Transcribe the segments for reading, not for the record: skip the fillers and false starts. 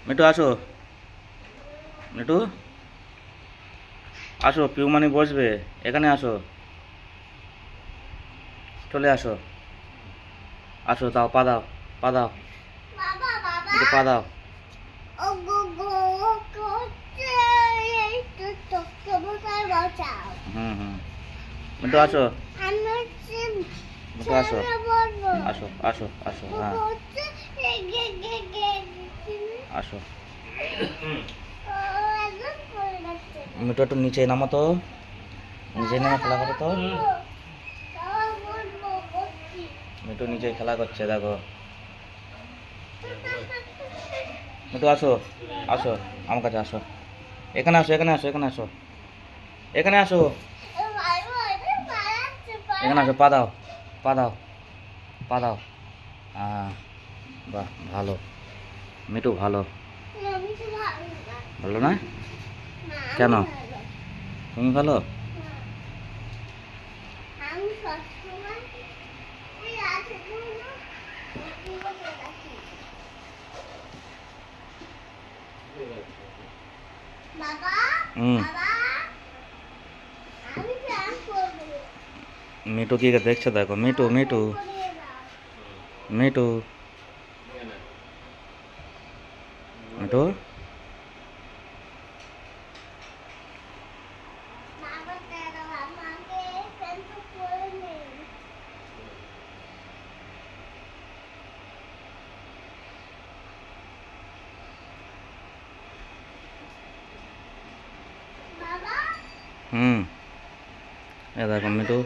মিঠু আসো, মিঠু আসো, পিউমানি বসবে, এখানে আসো, চলে আসো, আসো, দাও পা দাও, পা দাও, মিঠু পা দাও। হুম হুম, মিঠু আসো, মিঠু আসো, আসো আসো আসো, হ্যাঁ আসো। মিঠু একটু নিচে নামো তো, নিচে নেমে খেলা করো তো। মিঠু নিচে খেলা করছে দেখো। মিঠু আসো, আসো আমার কাছে আসো, এখানে আসো, এখানে আসো, এখানে আসো, এখানে আসো, এখানে আসো, পা দাও, পা দাও, পা দাও। হ্যাঁ, বাহ ভালো, মিঠু ভালো। ভালো না? কেন? তুমি ভালো? মিঠু কি দেখছো দেখো, মিঠু মিঠু মিঠু মিঠু এ দেখো মিঠু।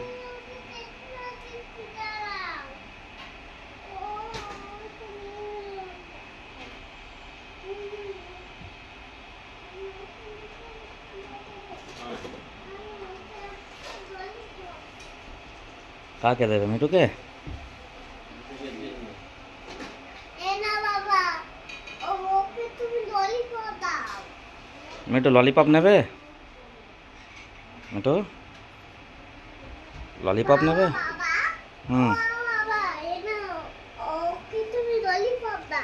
কাকে দেবে? মিঠুকে? মিঠু ললিপপ নেবে? মিঠু ললিপপ নেবে?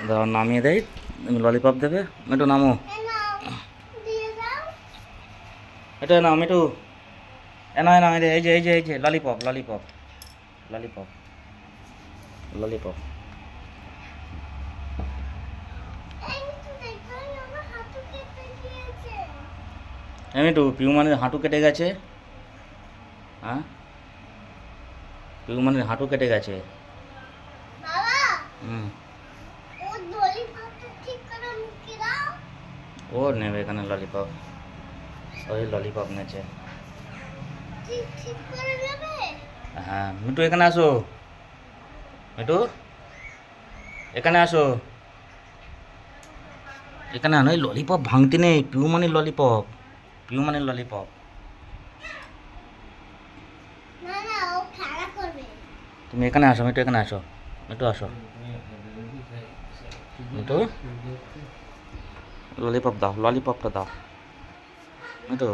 দাও নামিয়ে দেই, তুমি ললিপপ দেবে। মিঠু নামো, এটা নাও মিঠু, এনা এনা, এই যে এই যে এই যে lollipop lollipop lollipop lollipop. Mithu পিউমানের হাঁটু কেটে গেছে। হ্যাঁ, পিউমানের হাঁটু কেটে গেছে। ও নেবে এখানে ললিপপ, ওই ললিপপ নেছে। হ্যাঁ মিঠু এখানে আসো, মিঠু এখানে আসো, এখানে আনো। এই ললিপপ ভাঙতে নেই, পিউমানের ললিপপ, পিউমানের ললিপপ। তুমি এখানে আসো মিঠু, এখানে আসো, মিঠু আসো, মিঠু ললিপপ দাও, ললিপপটা দাও মিঠু,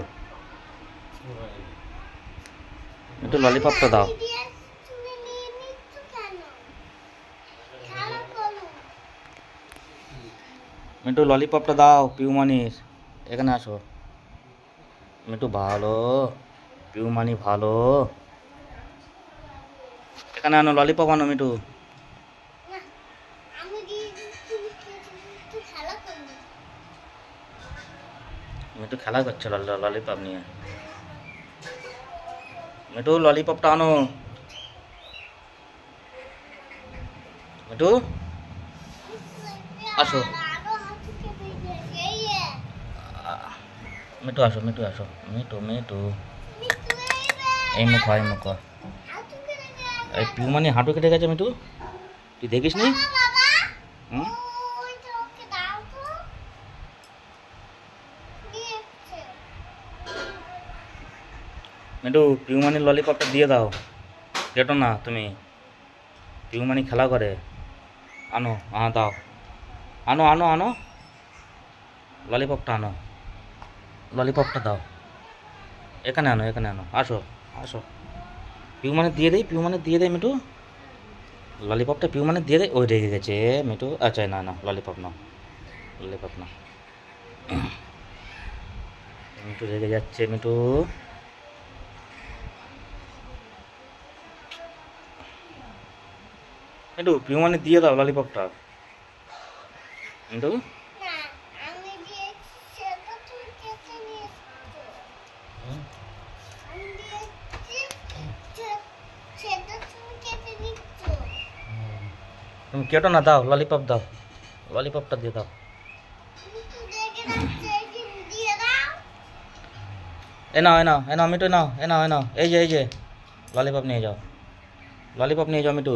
মিঠু ললিপপটা দাও। মিঠু ললিপপটা দাও পিউমানির, এখানে আসো। মিঠু ভালো, পিউমানি ভালো, এখানে আনো ললিপপ আনো মিঠু। মিঠু খেলা করছে ললিপপ নিয়ে। মিঠু ললিপপটা আনো, মিঠু আসো, মিঠু আসো, মিঠু আসো, মিঠু মিঠু এই মুখো, এই মুখো। এই পিউমানি হাঁটু কেটে গেছে মিঠু, তুই দেখিস নি? মিঠু পিউমানির ললিপপটা দিয়ে দাও, কেটো না তুমি, পিউমানি খেলা করে। আনো, হ্যাঁ দাও, আনো আনো আনো, ললিপপটা আনো, ললিপপটা দাও, এখানে আনো, এখানে আনো, আসো আসো। পিউমানি দিয়ে দেই, পিউমানি দিয়ে দেয় মিঠু, ললিপপটা পিউমানি দিয়ে দেয়। ওই রেগে গেছে মিঠু। আচ্ছা না না ললিপপ নাও, ললিপপ না। মিঠু রেগে যাচ্ছে, মিঠু। মিঠু পিউমানি দিয়ে দাও ললিপপটা। মিঠু তুমি কেটো না, দাও ললিপপ দাও, ললিপপটা দিয়ে দাও। এ নাও, এ নাও, এ নাও মিঠু, নাও, এ নাও, এ নাও, এই যে ললিপপ নিয়ে যাও, ললিপপ নিয়ে যাও মিঠু।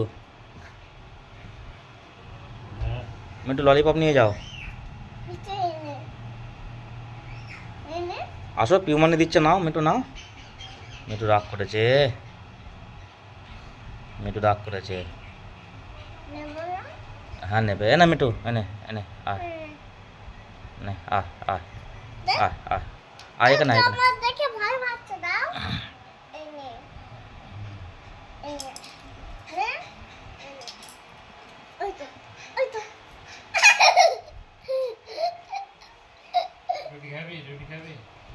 মিঠু ললিপপ নিয়ে যাও। আসো, পিউমানি দিচ্ছে, নাও মিঠু নাও। মিঠু রাগ করেছে, মিঠু রাগ করেছে। হ্যাঁ নেবে, এনে মিঠু, এনে এনে আয়, নে আয় আয় আয় আয় আয়, এখানে এখানে।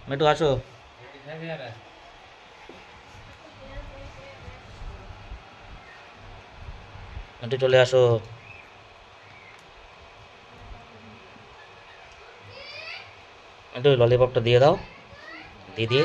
মিঠু আসো, মিঠু চলে আসো। মিঠু ললিপপটা দিয়ে দাও, দিয়ে দিয়ে